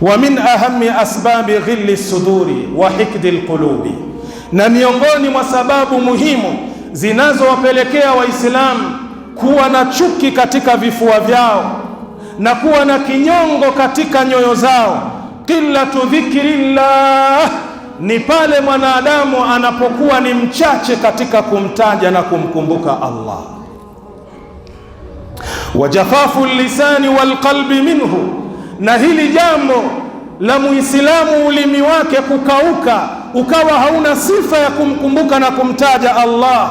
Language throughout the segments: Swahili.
wa min ahammi asbabi ghilli suduri wa hikdi alqulubi, na miongoni mwa sababu muhimu zinazowapelekea Waislamu kuwa na chuki katika vifua vyao na kuwa na kinyongo katika nyoyo zao, qillatu dhikrillah, ni pale mwanadamu anapokuwa ni mchache katika kumtaja na kumkumbuka Allah. Wa jafafu lisani wal qalbi minhu, na hili jambo la Muislamu ulimi wake kukauka ukawa hauna sifa ya kumkumbuka na kumtaja Allah,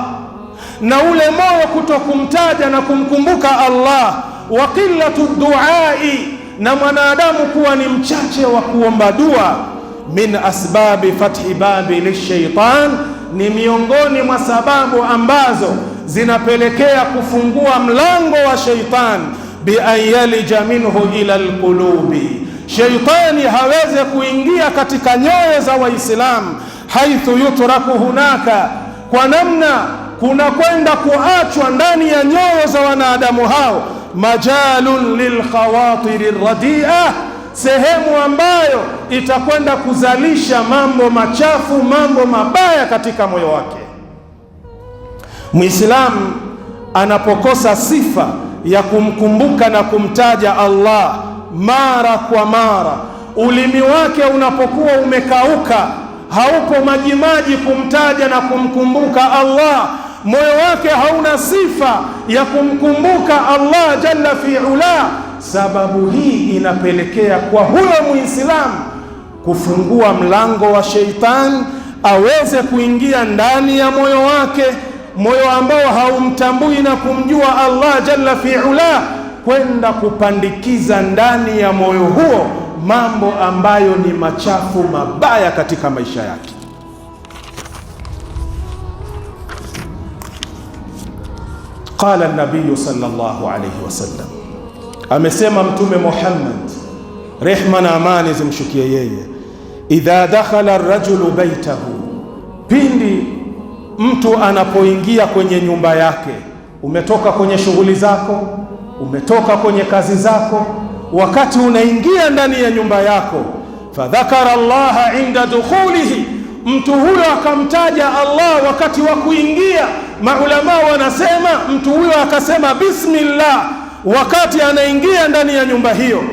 na ule moyo kutokumtaja na kumkumbuka Allah. Wa qillatu duai, na mwanadamu kuwa ni mchache wa kuomba dua. Min asbabi fathi babi lishaitan, ni miongoni mwa sababu ambazo zinapelekea kufungua mlango wa shaitan. Bi an yalija minhu ila alqulubi, shaitani haweze kuingia katika nyoyo za Waislamu. Haithu yutraku hunaka, kwa namna kuna kwenda kuachwa ndani ya nyoyo za wanadamu hao, majalun lilkhawatiri radia, sehemu ambayo itakwenda kuzalisha mambo machafu, mambo mabaya katika moyo wake. Muislamu anapokosa sifa ya kumkumbuka na kumtaja Allah mara kwa mara, ulimi wake unapokuwa umekauka, haupo majimaji kumtaja na kumkumbuka Allah, moyo wake hauna sifa ya kumkumbuka Allah jalla fi'ala, sababu hii inapelekea kwa huyo Muislamu kufungua mlango wa sheitan aweze kuingia ndani ya moyo wake, moyo ambao haumtambui na kumjua Allah jalla fi'ala, kwenda kupandikiza ndani ya moyo huo mambo ambayo ni machafu mabaya katika maisha yake. Qala an-nabiy sallallahu alayhi wasallam, amesema Mtume Muhammad, rehma na amani zimshukie yeye, idha dakhala ar-rajulu baytahu, pindi mtu anapoingia kwenye nyumba yake. Umetoka kwenye shughuli zako, umetoka kwenye kazi zako, wakati unaingia ndani ya nyumba yako, fadhakara Allaha inda dukhulihi, mtu huyo akamtaja Allah wakati wa kuingia. Maulama wanasema mtu huyo akasema bismillah wakati anaingia ndani ya nyumba hiyo.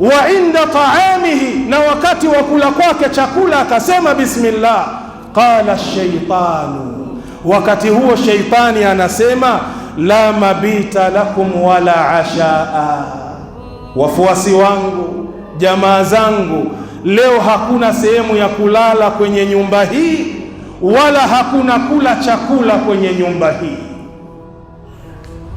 Wa inda taamihi, na wakati wa kula kwake chakula akasema bismillah. Qala shaitanu, wakati huo shaitani anasema la mabita lakum wala ashaa, wafuasi wangu, jamaa zangu, leo hakuna sehemu ya kulala kwenye nyumba hii, wala hakuna kula chakula kwenye nyumba hii.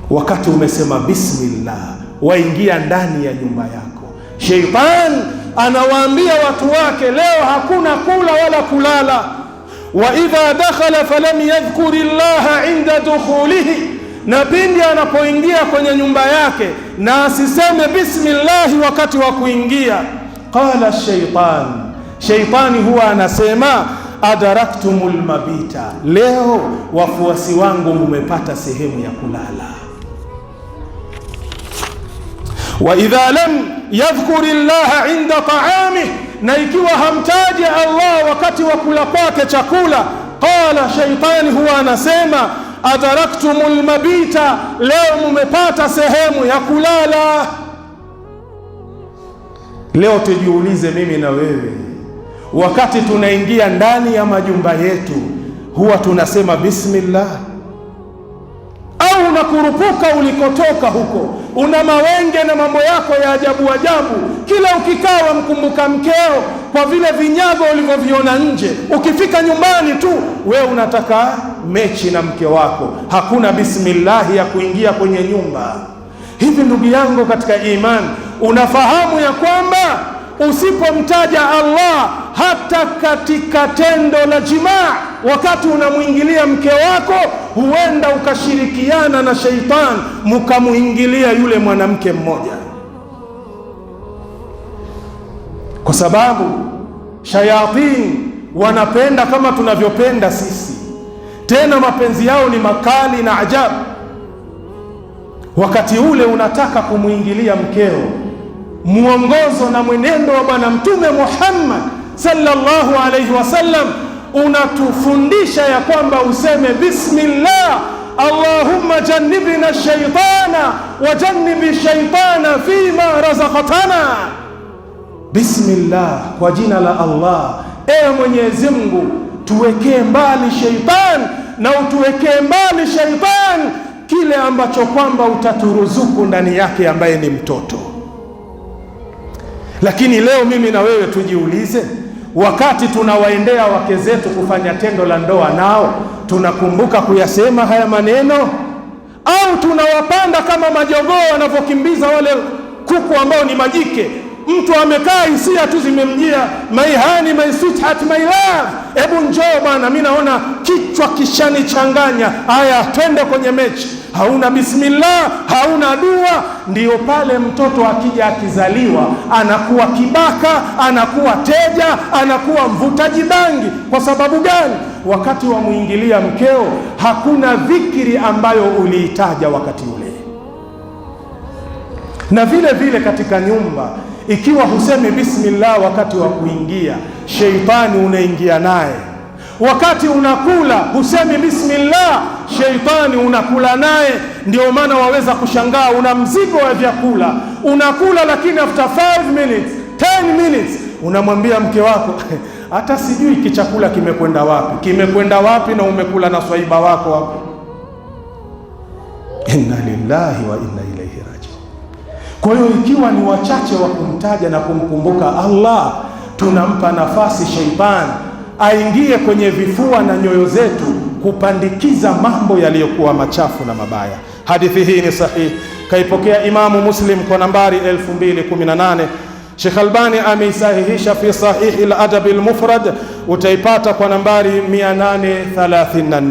Wakati umesema bismillah, waingia ndani ya nyumba yako, sheitan anawaambia watu wake leo hakuna kula wala kulala. Wa idha dakhala falam yadhkuri llaha inda dukhulihi, na pindi anapoingia kwenye nyumba yake na asiseme bismillahi wakati wa kuingia. Qala shaitan, shaitani huwa anasema adaraktumul mabita, leo wafuasi wangu mumepata sehemu ya kulala. Wa idha lam yadhkuri llaha inda ta'amih, na ikiwa hamtaji Allah wakati wa kula kwake chakula, qala shaitani huwa anasema adaraktumul mabita, leo mumepata sehemu ya kulala. Leo tujiulize mimi na wewe, wakati tunaingia ndani ya majumba yetu huwa tunasema bismillah, au unakurupuka ulikotoka huko, una mawenge na mambo yako ya ajabu ajabu, kila ukikaa wamkumbuka mkeo kwa vile vinyago ulivyoviona nje. Ukifika nyumbani tu wewe unataka mechi na mke wako, hakuna bismillah ya kuingia kwenye nyumba. Hivi ndugu yangu katika imani, unafahamu ya kwamba usipomtaja Allah hata katika tendo la jimaa, wakati unamwingilia mke wako, huenda ukashirikiana na sheitan mukamuingilia yule mwanamke mmoja, kwa sababu shayatin wanapenda kama tunavyopenda sisi, tena mapenzi yao ni makali na ajabu. Wakati ule unataka kumuingilia mkeo, muongozo na mwenendo wa Bwana Mtume Muhammad sallallahu alaihi wasallam unatufundisha ya kwamba useme bismillah, Allahumma jannibna shaitana wa jannibi shaitana fima razaqtana. Bismillah, kwa jina la Allah, ewe Mwenyezi Mungu, tuwekee mbali shaitan na utuwekee mbali shaitan kile ambacho kwamba utaturuzuku ndani yake, ambaye ni mtoto. Lakini leo mimi na wewe tujiulize, wakati tunawaendea wake zetu kufanya tendo la ndoa nao, tunakumbuka kuyasema haya maneno, au tunawapanda kama majogoo wanavyokimbiza wale kuku ambao ni majike? Mtu amekaa, hisia tu zimemjia, my honey, my sweetheart, my love, hebu njoo bana, mimi naona kichwa kishanichanganya, haya twende kwenye mechi. Hauna bismillah, hauna dua. Ndiyo pale mtoto akija akizaliwa anakuwa kibaka, anakuwa teja, anakuwa mvutaji bangi. Kwa sababu gani? Wakati wa muingilia mkeo hakuna dhikri ambayo uliitaja wakati ule. Na vile vile katika nyumba, ikiwa husemi bismillah wakati wa kuingia, sheitani unaingia naye. Wakati unakula husemi bismillah, sheitani unakula naye. Ndio maana waweza kushangaa, una mzigo wa vyakula unakula, lakini after 5 minutes 10 minutes unamwambia mke wako hata sijui kichakula kimekwenda wapi, na umekula na swaiba wako hapo. Inna lillahi wa inna ilaihi rajiun. Kwa hiyo ikiwa ni wachache wa kumtaja na kumkumbuka Allah, tunampa nafasi sheitani aingie kwenye vifua na nyoyo zetu kupandikiza mambo yaliyokuwa machafu na mabaya. Hadithi hii ni sahihi, kaipokea Imamu Muslim kwa nambari 2018. Sheikh Albani ameisahihisha fi Sahih al-Adab al-Mufrad, utaipata kwa nambari 834.